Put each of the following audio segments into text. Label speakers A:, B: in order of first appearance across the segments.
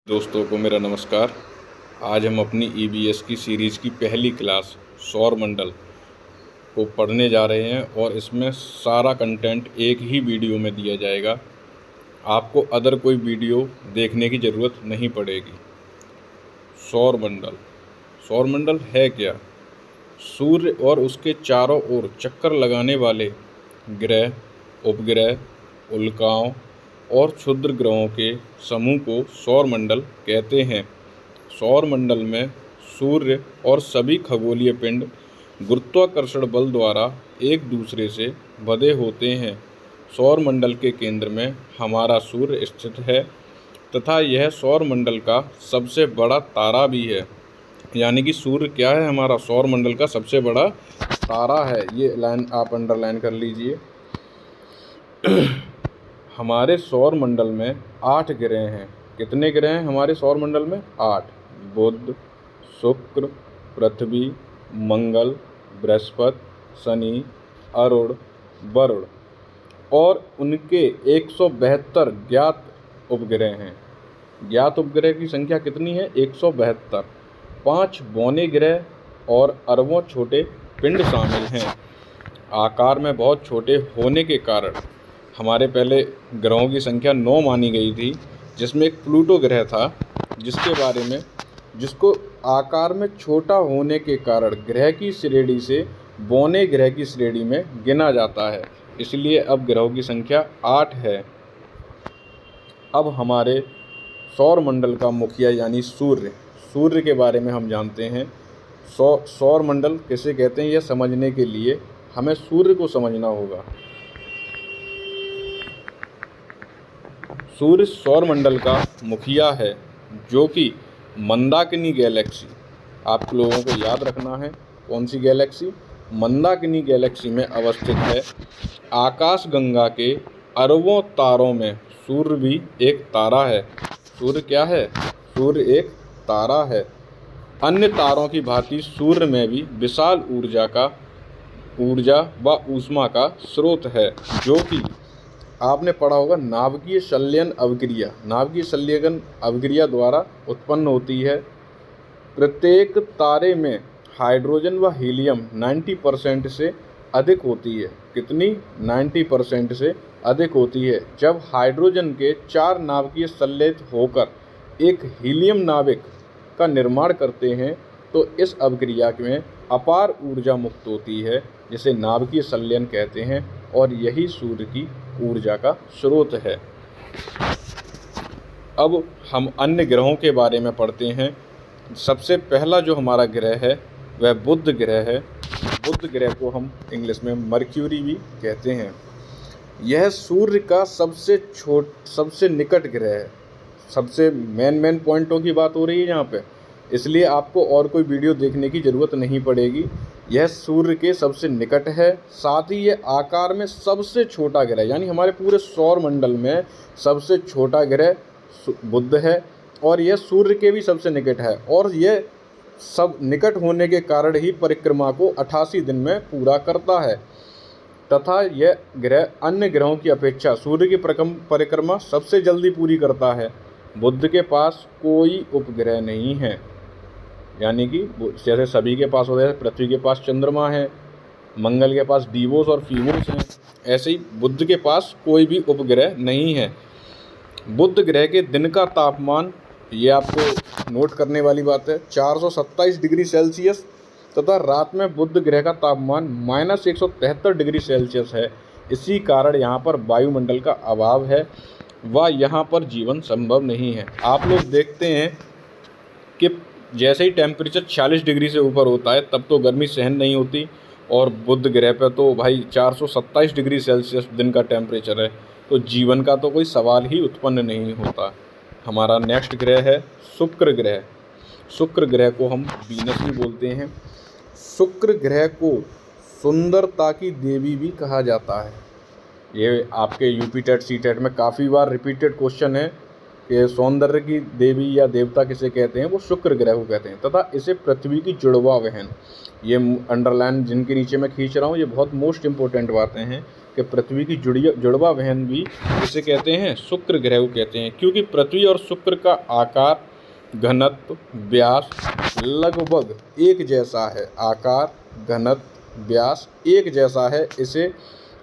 A: दोस्तों को मेरा नमस्कार। आज हम अपनी ईबीएस की सीरीज़ की पहली क्लास सौर मंडल को पढ़ने जा रहे हैं और इसमें सारा कंटेंट एक ही वीडियो में दिया जाएगा। आपको अदर कोई वीडियो देखने की ज़रूरत नहीं पड़ेगी। सौर मंडल है क्या? सूर्य और उसके चारों ओर चक्कर लगाने वाले ग्रह, उपग्रह, उल्काओं और क्षुद्र ग्रहों के समूह को सौर मंडल कहते हैं। सौर मंडल में सूर्य और सभी खगोलीय पिंड गुरुत्वाकर्षण बल द्वारा एक दूसरे से बंधे होते हैं। सौर मंडल के केंद्र में हमारा सूर्य स्थित है तथा यह सौर मंडल का सबसे बड़ा तारा भी है। यानी कि सूर्य क्या है? हमारा सौर मंडल का सबसे बड़ा तारा है। ये लाइन आप अंडरलाइन कर लीजिए। हमारे सौर मंडल में 8 ग्रह हैं। कितने ग्रह हैं हमारे सौर मंडल में? 8। बुध, शुक्र, पृथ्वी, मंगल, बृहस्पति, शनि, अरुण, वरुण और उनके 172 ज्ञात उपग्रह हैं। ज्ञात उपग्रह की संख्या कितनी है? 172। 5 बौने ग्रह और अरबों छोटे पिंड शामिल हैं। आकार में बहुत छोटे होने के कारण हमारे पहले ग्रहों की संख्या 9 मानी गई थी, जिसमें एक प्लूटो ग्रह था जिसको आकार में छोटा होने के कारण ग्रह की श्रेणी से बौने ग्रह की श्रेणी में गिना जाता है। इसलिए अब ग्रहों की संख्या 8 है। अब हमारे सौर मंडल का मुखिया यानी सूर्य के बारे में हम जानते हैं। सौर मंडल किसे कहते हैं, यह समझने के लिए हमें सूर्य को समझना होगा। सूर्य सौर मंडल का मुखिया है, जो कि मंदाकिनी गैलेक्सी, आप लोगों को याद रखना है कौन सी गैलेक्सी? मंदाकिनी गैलेक्सी में अवस्थित है। आकाशगंगा के अरबों तारों में सूर्य भी एक तारा है। सूर्य क्या है? सूर्य एक तारा है। अन्य तारों की भांति सूर्य में भी विशाल ऊर्जा व ऊष्मा का स्रोत है, जो कि आपने पढ़ा होगा नाभिकीय संलयन अवक्रिया द्वारा उत्पन्न होती है। प्रत्येक तारे में हाइड्रोजन व हीलियम 90% से अधिक होती है। कितनी? 90% से अधिक होती है। जब हाइड्रोजन के 4 नाभिकीय संलयित होकर एक हीलियम नाभिक का निर्माण करते हैं तो इस अवक्रिया में अपार ऊर्जा मुक्त होती है, जिसे नाभिकीय संलयन कहते हैं, और यही सूर्य की ऊर्जा का स्रोत है। अब हम अन्य ग्रहों के बारे में पढ़ते हैं। सबसे पहला जो हमारा ग्रह है वह बुध ग्रह है। बुध ग्रह को हम इंग्लिश में मर्क्यूरी भी कहते हैं। यह सूर्य का सबसे निकट ग्रह है। सबसे मेन पॉइंटों की बात हो रही है यहाँ पे, इसलिए आपको और कोई वीडियो देखने की ज़रूरत नहीं पड़ेगी। यह सूर्य के सबसे निकट है, साथ ही यह आकार में सबसे छोटा ग्रह, यानी हमारे पूरे सौर मंडल में सबसे छोटा ग्रह बुध है, और यह सूर्य के भी सबसे निकट है। और यह सब निकट होने के कारण ही परिक्रमा को 88 दिन में पूरा करता है, तथा यह ग्रह अन्य ग्रहों की अपेक्षा सूर्य की परिक्रमा सबसे जल्दी पूरी करता है। बुध के पास कोई उपग्रह नहीं है, यानी कि जैसे सभी के पास होता है, पृथ्वी के पास चंद्रमा है, मंगल के पास डीवोस और फीमोस हैं, ऐसे ही बुध के पास कोई भी उपग्रह नहीं है। बुध ग्रह के दिन का तापमान, ये आपको नोट करने वाली बात है, 427 डिग्री सेल्सियस, तथा रात में बुध ग्रह का तापमान -173 डिग्री सेल्सियस है। इसी कारण यहाँ पर वायुमंडल का अभाव है व यहाँ पर जीवन संभव नहीं है। आप लोग देखते हैं कि जैसे ही टेम्परेचर 40 डिग्री से ऊपर होता है तब तो गर्मी सहन नहीं होती, और बुध ग्रह पर तो भाई 427 डिग्री सेल्सियस दिन का टेम्परेचर है, तो जीवन का तो कोई सवाल ही उत्पन्न नहीं होता। हमारा नेक्स्ट ग्रह है शुक्र ग्रह। शुक्र ग्रह को हम वीनस भी बोलते हैं। शुक्र ग्रह को सुंदरता की देवी भी कहा जाता है। ये आपके यूपी टेट सी टेट में काफ़ी बार रिपीटेड क्वेश्चन है कि सौंदर्य की देवी या देवता किसे कहते हैं, वो शुक्र ग्रह को कहते हैं, तथा इसे पृथ्वी की जुड़वा बहन, ये अंडरलाइन जिनके नीचे मैं खींच रहा हूँ, ये बहुत मोस्ट इम्पोर्टेंट बातें हैं कि पृथ्वी की जुड़वा बहन भी इसे कहते हैं, शुक्र ग्रह को कहते हैं, क्योंकि पृथ्वी और शुक्र का आकार, घनत्व, व्यास लगभग एक जैसा है। आकार, घनत्व, व्यास एक जैसा है। इसे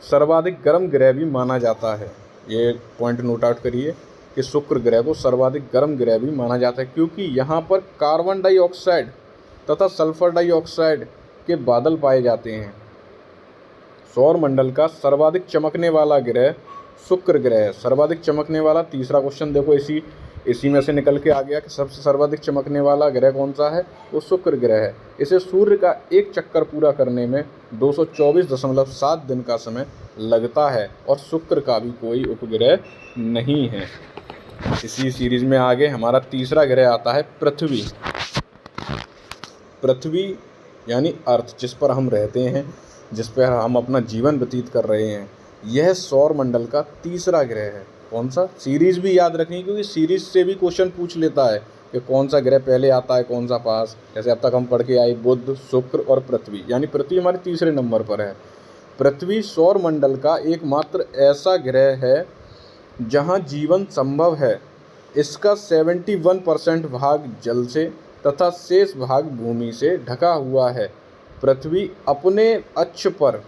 A: सर्वाधिक गर्म ग्रह भी माना जाता है। ये पॉइंट नोट आउट करिए कि शुक्र ग्रह को सर्वाधिक गर्म ग्रह भी माना जाता है, क्योंकि यहाँ पर कार्बन डाइऑक्साइड तथा सल्फर डाइऑक्साइड के बादल पाए जाते हैं। सौर मंडल का सर्वाधिक चमकने वाला ग्रह शुक्र ग्रह है। सर्वाधिक चमकने वाला, तीसरा क्वेश्चन देखो इसी में से निकल के आ गया कि सबसे सर्वाधिक चमकने वाला ग्रह कौन सा है, वो शुक्र ग्रह है। इसे सूर्य का एक चक्कर पूरा करने में 224.7 दिन का समय लगता है, और शुक्र का भी कोई उपग्रह नहीं है। इसी सीरीज में आगे हमारा तीसरा ग्रह आता है पृथ्वी। पृथ्वी यानी अर्थ, जिस पर हम रहते हैं, जिस पर हम अपना जीवन व्यतीत कर रहे हैं, यह सौर मंडल का तीसरा ग्रह है। कौन सा? सीरीज भी याद रखनी, क्योंकि सीरीज से भी क्वेश्चन पूछ लेता है कि कौन सा ग्रह पहले आता है, कौन सा पास। जैसे अब तक हम पढ़ के आए बुध, शुक्र और पृथ्वी, यानी पृथ्वी हमारे तीसरे नंबर पर है। पृथ्वी सौर मंडल का एकमात्र ऐसा ग्रह है जहाँ जीवन संभव है। इसका 71% भाग जल से तथा शेष भाग भूमि से ढका हुआ है। पृथ्वी अपने अक्ष पर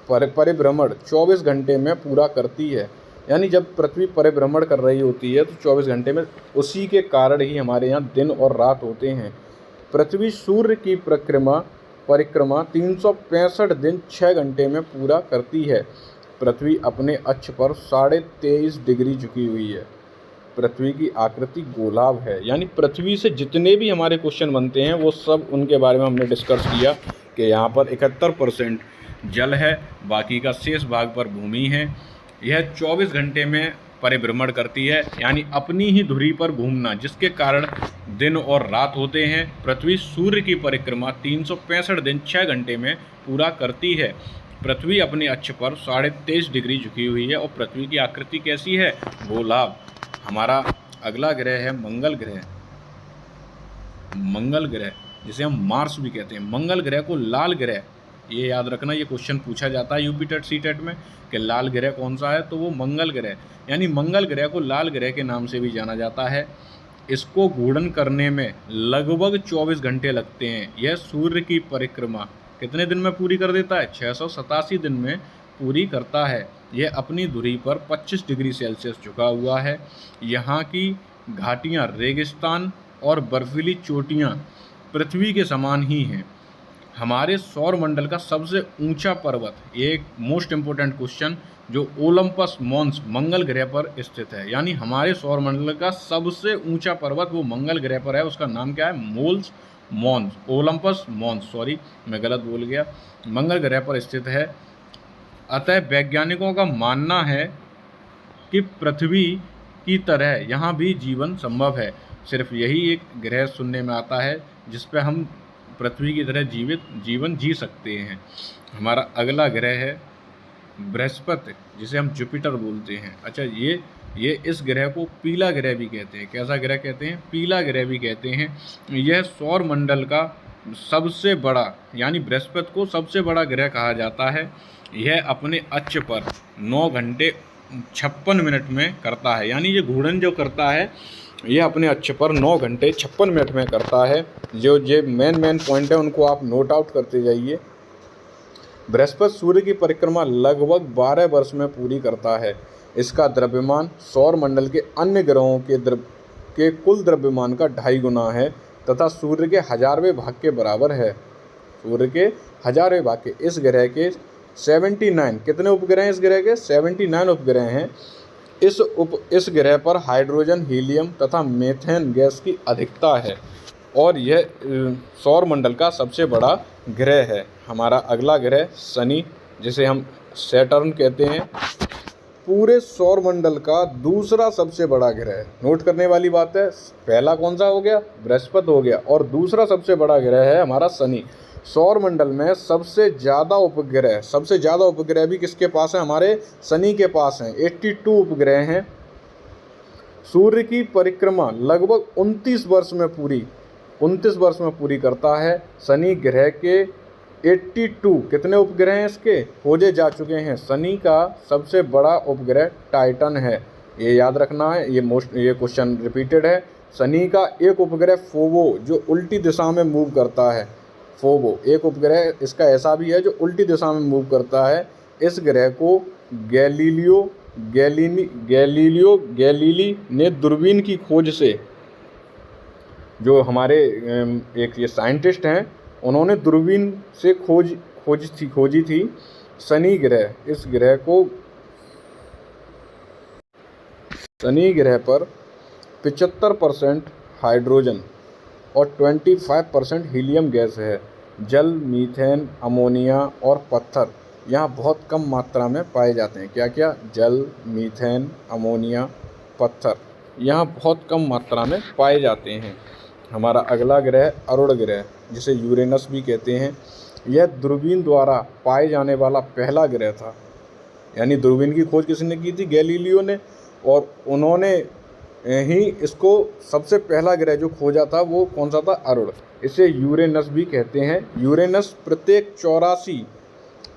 A: परिभ्रमण 24 घंटे में पूरा करती है। यानी जब पृथ्वी परिभ्रमण कर रही होती है तो 24 घंटे में, उसी के कारण ही हमारे यहाँ दिन और रात होते हैं। पृथ्वी सूर्य की परिक्रमा 365 दिन 6 घंटे में पूरा करती है। पृथ्वी अपने अक्ष पर 23.5 डिग्री झुकी हुई है। पृथ्वी की आकृति गोलाभ है। यानी पृथ्वी से जितने भी हमारे क्वेश्चन बनते हैं वो सब उनके बारे में हमने डिस्कस किया कि यहाँ पर 71% जल है, बाकी का शेष भाग पर भूमि है। यह 24 घंटे में परिभ्रमण करती है, यानी अपनी ही धुरी पर घूमना, जिसके कारण दिन और रात होते हैं। पृथ्वी सूर्य की परिक्रमा 365 दिन 6 घंटे में पूरा करती है। पृथ्वी अपने अक्ष पर 23.5 डिग्री झुकी हुई है, और पृथ्वी की आकृति कैसी है? गोलाभ। हमारा अगला ग्रह है मंगल ग्रह। मंगल ग्रह, जिसे हम मार्स भी कहते हैं। मंगल ग्रह को लाल ग्रह, ये याद रखना, ये क्वेश्चन पूछा जाता है यूपी टेट सी टेट में कि लाल ग्रह कौन सा है, तो वो मंगल ग्रह। यानी मंगल ग्रह को लाल ग्रह के नाम से भी जाना जाता है। इसको घूर्णन करने में लगभग 24 घंटे लगते हैं। यह सूर्य की परिक्रमा कितने दिन में पूरी कर देता है? 687 दिन में पूरी करता है। यह अपनी धुरी पर 25 डिग्री सेल्सियस झुका हुआ है। यहाँ की घाटियाँ, रेगिस्तान और बर्फीली चोटियाँ पृथ्वी के समान ही हैं। हमारे सौर मंडल का सबसे ऊंचा पर्वत, ये एक मोस्ट इम्पोर्टेंट क्वेश्चन, जो ओलंपस मॉन्स मंगल ग्रह पर स्थित है। यानी हमारे सौर मंडल का सबसे ऊंचा पर्वत वो मंगल ग्रह पर है। उसका नाम क्या है? ओलंपस मॉन्स, सॉरी मैं गलत बोल गया, मंगल ग्रह पर स्थित है। अतः वैज्ञानिकों का मानना है कि पृथ्वी की तरह यहाँ भी जीवन संभव है। सिर्फ यही एक ग्रह सुनने में आता है जिस पर हम पृथ्वी की तरह जीवन जी सकते हैं। हमारा अगला ग्रह है बृहस्पति, जिसे हम जुपिटर बोलते हैं। अच्छा, ये इस ग्रह को पीला ग्रह भी कहते हैं। कैसा ग्रह कहते हैं? पीला ग्रह भी कहते हैं। यह सौर मंडल का सबसे बड़ा, यानी बृहस्पति को सबसे बड़ा ग्रह कहा जाता है। यह अपने अक्ष पर 9 घंटे 56 मिनट में करता है। यानी ये घूर्णन जो करता है, यह अपने अक्ष पर 9 घंटे 56 मिनट में करता है। जो मेन पॉइंट है उनको आप नोट आउट करते जाइए। बृहस्पति सूर्य की परिक्रमा लगभग 12 वर्ष में पूरी करता है। इसका द्रव्यमान सौर मंडल के अन्य ग्रहों के कुल द्रव्यमान का 2.5 गुना है तथा सूर्य के 1000वें भाग के बराबर है। सूर्य के 1000वें भाग के इस ग्रह के 79, कितने उपग्रह हैं इस ग्रह के? 79 उपग्रह हैं। इस ग्रह पर हाइड्रोजन, हीलियम तथा मीथेन गैस की अधिकता है, और यह सौर मंडल का सबसे बड़ा ग्रह है। हमारा अगला ग्रह शनि, जिसे हम सैटर्न कहते हैं, पूरे सौर मंडल का दूसरा सबसे बड़ा ग्रह है। नोट करने वाली बात है, पहला कौन सा हो गया? बृहस्पति हो गया, और दूसरा सबसे बड़ा ग्रह है हमारा शनि। सौर मंडल में सबसे ज़्यादा उपग्रह भी किसके पास है? हमारे शनि के पास हैं। 82 उपग्रह हैं। सूर्य की परिक्रमा लगभग 29 वर्ष में पूरी करता है। शनि ग्रह के 82 कितने उपग्रह हैं इसके खोजे जा चुके हैं। शनि का सबसे बड़ा उपग्रह टाइटन है, ये याद रखना है, ये क्वेश्चन रिपीटेड है। शनि का एक उपग्रह फोबो जो उल्टी दिशा में मूव करता है, फोबो एक उपग्रह इसका ऐसा भी है जो उल्टी दिशा में मूव करता है। इस ग्रह को गैलीली ने दूरबीन की खोज से, जो हमारे एक ये साइंटिस्ट हैं, उन्होंने दूरबीन से खोजी थी शनि ग्रह। इस ग्रह को शनि ग्रह पर 75% हाइड्रोजन और 25% हीलियम गैस है। जल, मीथेन, अमोनिया और पत्थर यहाँ बहुत कम मात्रा में पाए जाते हैं। क्या क्या? जल, मीथेन, अमोनिया, पत्थर यहाँ बहुत कम मात्रा में पाए जाते हैं। हमारा अगला ग्रह अरुण ग्रह, जिसे यूरेनस भी कहते हैं, यह दूरबीन द्वारा पाए जाने वाला पहला ग्रह था। यानी दूरबीन की खोज किसने की थी? गैलीलियो ने, और उन्होंने ही इसको सबसे पहला ग्रह जो खोजा था वो कौन सा था? अरुण। इसे यूरेनस भी कहते हैं। यूरेनस प्रत्येक 84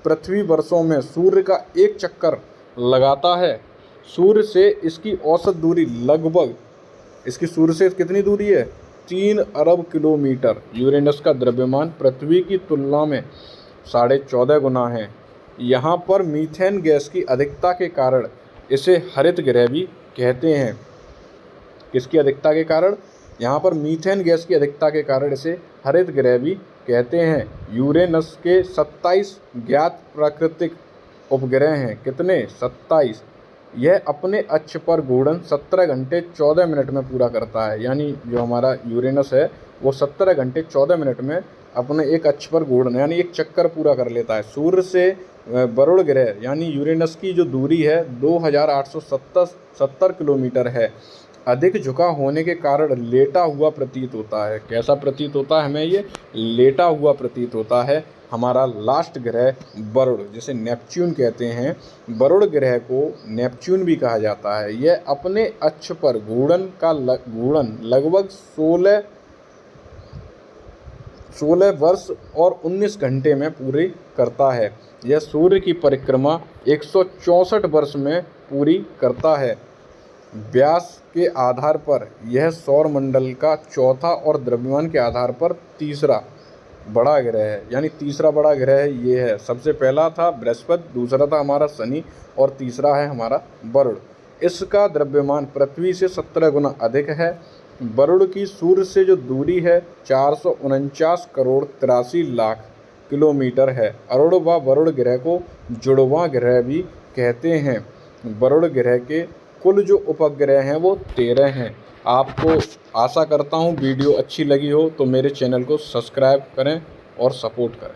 A: पृथ्वी वर्षों में सूर्य का एक चक्कर लगाता है। सूर्य से इसकी औसत दूरी लगभग, इसकी सूर्य से कितनी दूरी है? 3 अरब किलोमीटर। यूरेनस का द्रव्यमान पृथ्वी की तुलना में 14.5 गुना है। यहाँ पर मीथेन गैस की अधिकता के कारण इसे हरित ग्रह भी कहते हैं। किसकी अधिकता के कारण? यहाँ पर मीथेन गैस की अधिकता के कारण इसे हरित ग्रह भी कहते हैं। यूरेनस के 27 ज्ञात प्राकृतिक उपग्रह हैं। कितने? 27। यह अपने अक्ष पर घूर्णन 17 घंटे 14 मिनट में पूरा करता है। यानी जो हमारा यूरेनस है वो 17 घंटे 14 मिनट में अपने एक अक्ष पर घूर्णन यानी एक चक्कर पूरा कर लेता है। सूर्य से वरुण ग्रह यानी यूरेनस की जो दूरी है 2870 किलोमीटर है। अधिक झुकाव होने के कारण लेटा हुआ प्रतीत होता है। कैसा प्रतीत होता है? हमें ये लेटा हुआ प्रतीत होता है। हमारा लास्ट ग्रह वरुण, जिसे नेपच्यून कहते हैं, वरुण ग्रह को नेपच्यून भी कहा जाता है। यह अपने अक्ष पर घूर्णन लगभग 16 वर्ष और 19 घंटे में पूरी करता है। यह सूर्य की परिक्रमा 164 वर्ष में पूरी करता है। व्यास के आधार पर यह सौर मंडल का चौथा और द्रव्यमान के आधार पर तीसरा बड़ा ग्रह है। यानी तीसरा बड़ा ग्रह ये है। सबसे पहला था बृहस्पति, दूसरा था हमारा शनि और तीसरा है हमारा वरुण। इसका द्रव्यमान पृथ्वी से 17 गुना अधिक है। वरुण की सूर्य से जो दूरी है 449 करोड़ 83 लाख किलोमीटर है। अरुण व वरुण ग्रह को जुड़वां ग्रह भी कहते हैं। वरुण ग्रह के कुल जो उपग्रह हैं वो 13 हैं। आपको आशा करता हूँ वीडियो अच्छी लगी हो तो मेरे चैनल को सब्सक्राइब करें और सपोर्ट करें।